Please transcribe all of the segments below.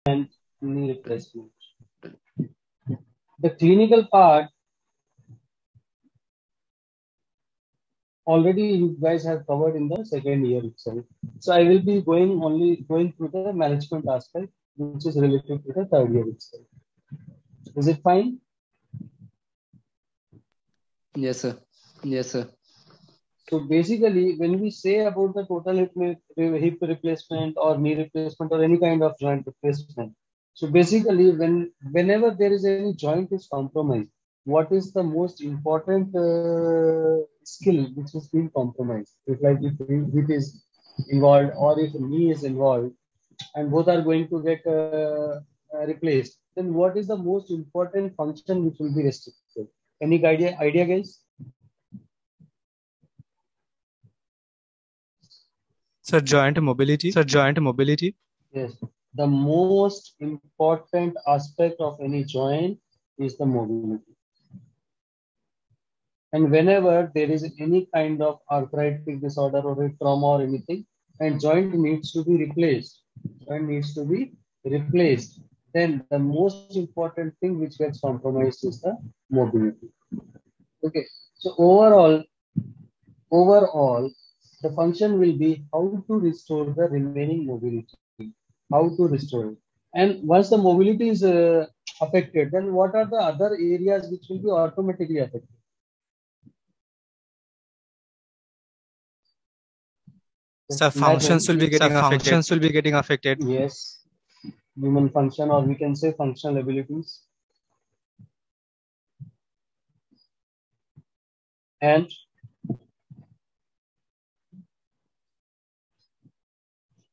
and knee replacement. The clinical part already you guys have covered in the second year itself. So I will be going through the management aspect, which is related to the third year itself. Is it fine? Yes, sir. Yes, sir. So basically, when we say about the total hip replacement or knee replacement or any kind of joint replacement, so basically, whenever there is any joint is compromised, what is the most important skill which is being compromised? If like if hip is involved or if knee is involved, and both are going to get replaced, then what is the most important function which will be restricted? Any idea, guys? Sir, joint mobility. Sir, joint mobility. Yes, the most important aspect of any joint is the mobility. And whenever there is any kind of arthritic disorder or a trauma or anything, and joint needs to be replaced, then the most important thing which gets compromised is the mobility. Okay, so overall, the function will be how to restore the remaining mobility, how to restore it. And once the mobility is affected, then what are the other areas which will be automatically affected? Sir, functions will be getting affected. Functions will be getting affected. Yes, human function, or we can say functional abilities. And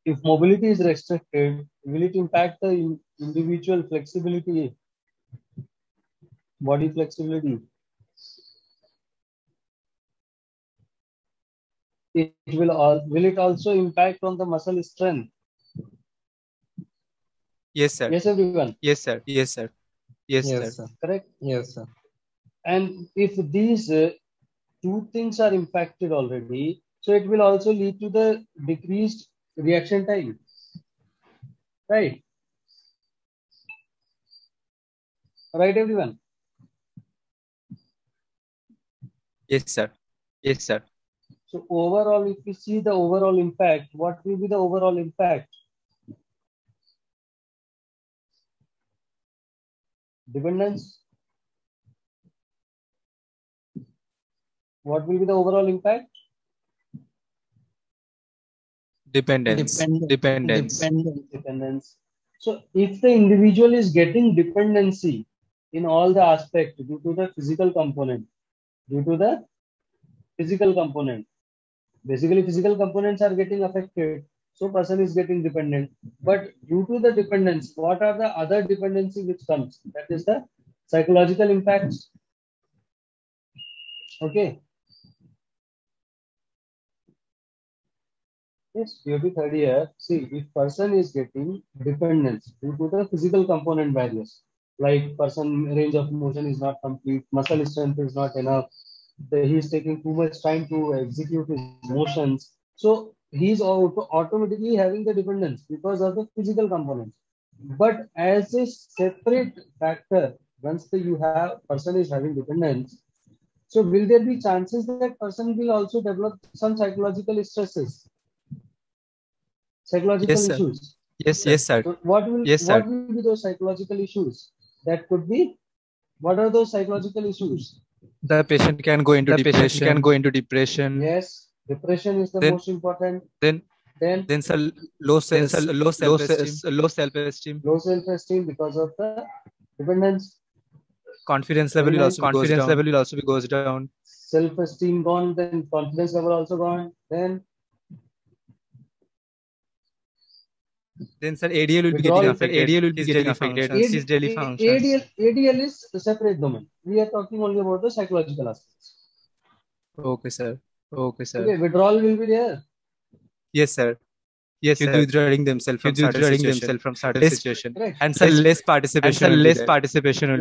if mobility is restricted, will it impact the individual flexibility, body flexibility? Will it also impact on the muscle strength? Yes, sir. Yes, everyone. Yes, sir. Yes, sir. Yes, Yes, sir. sir. Correct. Yes, sir. And if these two things are impacted already, so it will also lead to the decreased reaction time, right? Right, everyone? Yes, sir. Yes, sir. So overall, if we see the overall impact, what will be the overall impact? Dependence. What will be the overall impact? Dependence. Dependence. So if the individual is getting dependency in all the aspects due to the physical component, basically physical components are getting affected, so person is getting dependent. But due to the dependence, what are the other dependency which comes? That is the psychological impacts. Okay. Yes, duty third year. See, if person is getting dependence due to the physical component barriers, like person range of motion is not complete, muscle strength is not enough, he is taking too much time to execute his motions. So he is automatically having the dependence because of the physical components. But as a separate factor, once you have person is having dependence, so will there be chances that person will also develop some psychological stresses? Psychological Yes, sir. issues. Yes, yes, sir. So what will be those psychological issues? That could be, what are those psychological issues? The patient can go into depression. Yes, depression is the most important. Then sir, low self-esteem. Low self-esteem because of the dependence. Confidence level will also goes down. Self-esteem gone, then confidence level also gone. Then sir, ADL will be getting affected. His daily functions. ADL is a separate domain. We are talking only about the psychological aspects. Okay, sir. Okay, withdrawal will be there. Yes, sir. Yes, sir. Withdrawing themselves from certain situation. Correct. And sir, less participation will be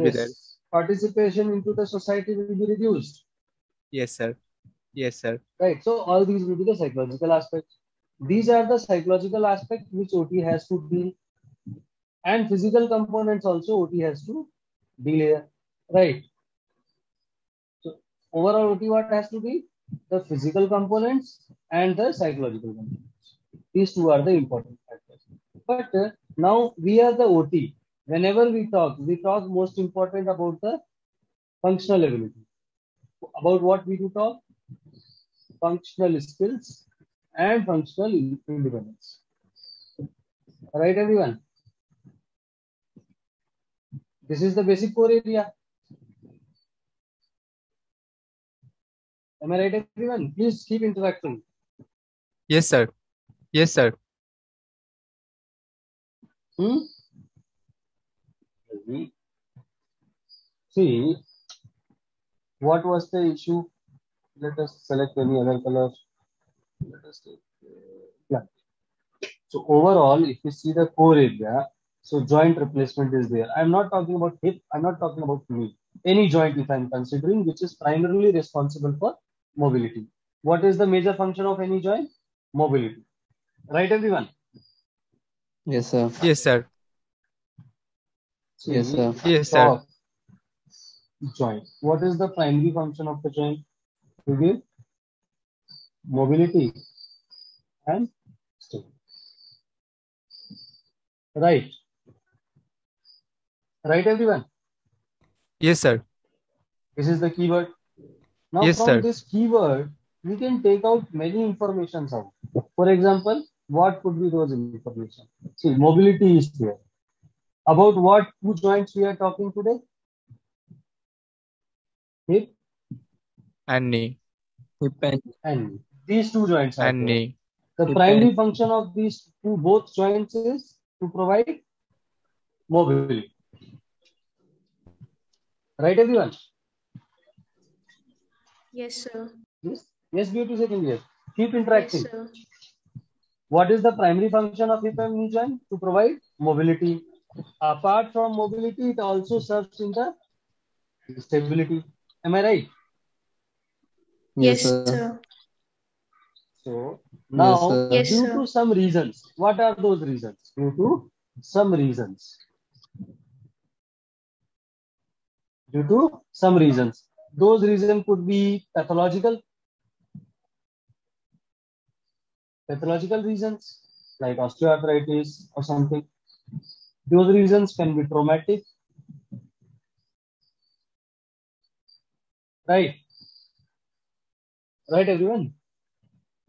there. Participation into the society will be reduced. Yes, sir. Yes, sir. Right. So all these will be the psychological aspects. These are the psychological aspects which OT has to deal. and physical components also OT has to deal here, right? So overall OT what has to be? The physical components and the psychological components. These two are the important factors. But now we are the OT. Whenever we talk most important about the functional ability. About what we do talk? Functional skills and functional independence. Right, everyone? This is the basic core area. Am I right, everyone? Please keep interacting. Yes, sir. Yes, sir. See, what was the issue? Let us select any other color. Let us take black. So overall, if you see the core area, so joint replacement is there. I'm not talking about hip. I'm not talking about knee. Any joint, if I'm considering, which is primarily responsible for mobility. What is the major function of any joint? Mobility. Right, everyone? Yes, sir. Yes, sir. See, Yes, sir. Yes, sir. Joint. What is the primary function of the joint? To give mobility and stability. Right. Right, everyone? Yes, sir. This is the keyword. Now, Yes, from sir. this keyword, we can take out many informations out. For example, what could be those information? See, mobility is there. About what two joints we are talking today? Hip And knee. Hip and knee. These two joints are And there. knee. The Hip primary function of these two both joints is to provide mobility. Right, everyone? Yes, sir. Yes. Yes, beauty second year. Keep Yes, interacting. sir. What is the primary function of hip and knee joint? To provide mobility. Apart from mobility, it also serves in the stability. Am I right? Yes, sir. sir. So Yes, now, sir. Yes, due sir. to some reasons, what are those reasons? Due to some reasons. Due to some reasons. Those reasons could be pathological reasons like osteoarthritis or something. Those reasons can be traumatic, right? Right, everyone?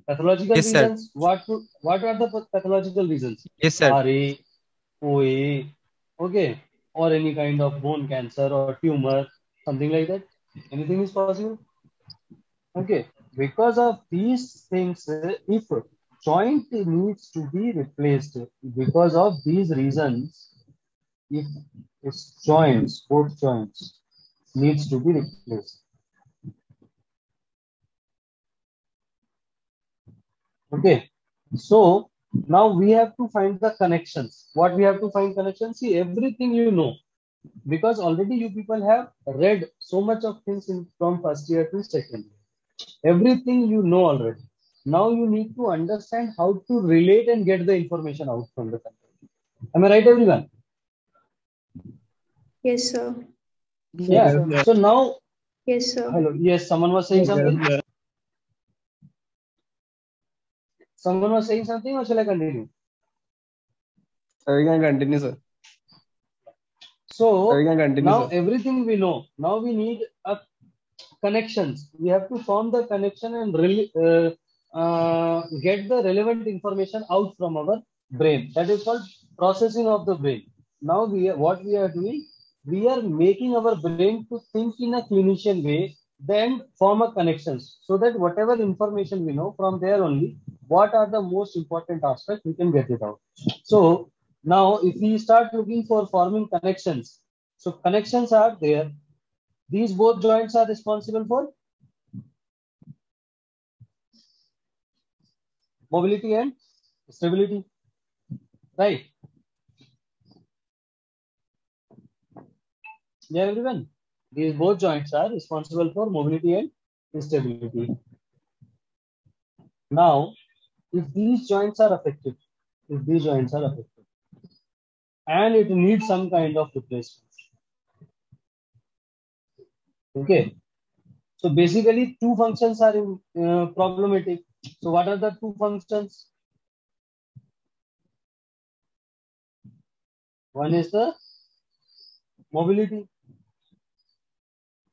Pathological Yes, sir. reasons. What are the pathological reasons? Yes, sir. RA, OA, okay, or any kind of bone cancer or tumor, something like that. Anything is possible. Okay, because of these things, if joint needs to be replaced because of these reasons, if its joints, both joints, needs to be replaced. Okay, so now we have to find the connections. What we have to find connections? See, everything you know, because already you people have read so much of things from first year to second year. Everything you know already. Now you need to understand how to relate and get the information out from the content. Am I right, everyone? Yes, sir. Yeah. So now, Yes, sir. hello. Yes, someone was saying something. Someone was saying something, or shall I continue? We can continue, sir. So We can continue, now sir. everything we know. Now we need a connections. We have to form the connection and really get the relevant information out from our brain. That is called processing of the brain. Now what we are doing, we are making our brain to think in a clinician way, then form a connections so that whatever information we know from there only, what are the most important aspects, we can get it out. So now if we start looking for forming connections, so connections are there. These both joints are responsible for mobility and stability, right? Yeah, everyone. These both joints are responsible for mobility and stability. Now, if these joints are affected, and it needs some kind of replacement. Okay. So basically, two functions are problematic. So what are the two functions? One is the mobility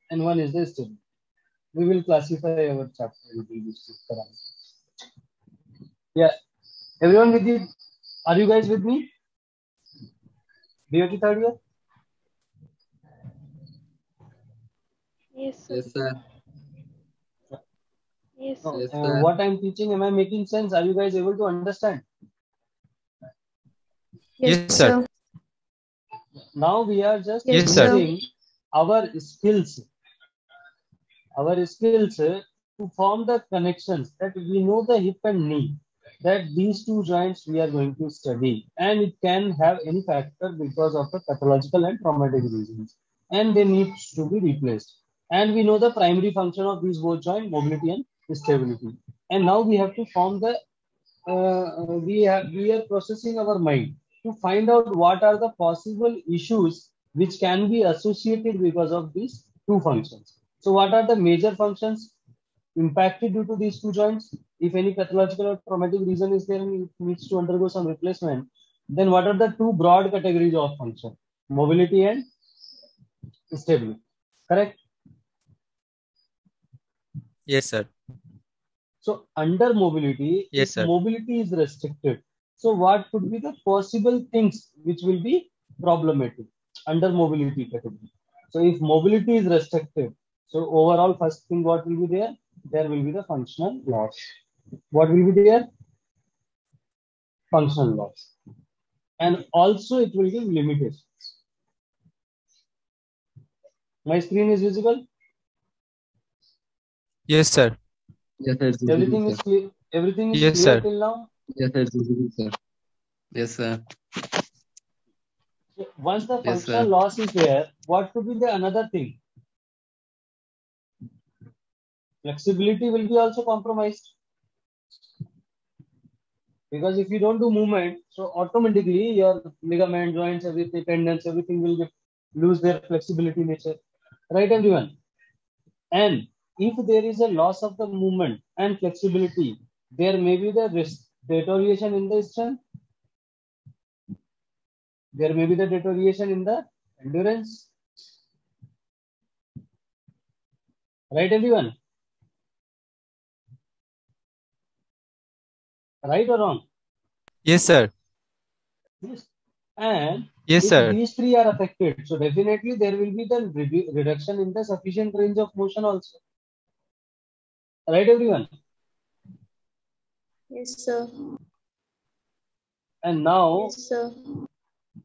and one is the stability. We will classify our chapter into these two parameters. Yeah, everyone with you? Are you guys with me? BOT third year? Yes, sir. Yes, sir. Yes, No, sir. what I'm teaching, am I making sense? Are you guys able to understand? Yes, sir. Now we are just Yes, sir. using our skills to form the connections that we know the hip and knee, that these two joints we are going to study, and it can have any factor because of the pathological and traumatic reasons, and they need to be replaced. And we know the primary function of these both joint, mobility and stability. And now we have to form the we are processing our mind to find out what are the possible issues which can be associated because of these two functions. So what are the major functions impacted due to these two joints? If any pathological or traumatic reason is there and it needs to undergo some replacement, then what are the two broad categories of function? Mobility and stability. Correct? Yes, sir. So under mobility, Yes, if sir. mobility is restricted, so what could be the possible things which will be problematic under mobility category? So if mobility is restricted, so overall first thing what will be there? There will be the functional loss. What will be there? Functional loss. And also it will give limitations. My screen is visible? Yes, sir. Yes, sir. It's visible, Everything is sir. clear. Everything is Yes, clear sir. till now. Yes, sir. It's visible, sir. Yes, sir. So once the Yes, functional sir. loss is there, what could be the another thing? Flexibility will be also compromised. Because if you don't do movement, so automatically your ligament, joints, everything, tendons, everything will lose their flexibility nature. Right, everyone? And if there is a loss of the movement and flexibility, there may be the risk deterioration in the strength. There may be the deterioration in the endurance. Right, everyone? Right or wrong? Yes, sir. Yes. And Yes, if sir. these three are affected, so definitely there will be the reduction in the sufficient range of motion also. Right, everyone? Yes, sir. And now Yes, sir.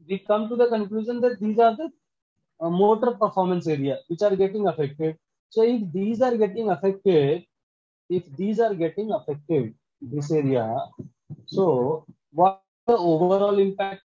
we come to the conclusion that these are the motor performance area which are getting affected. So if these are getting affected, this area, so what the overall impact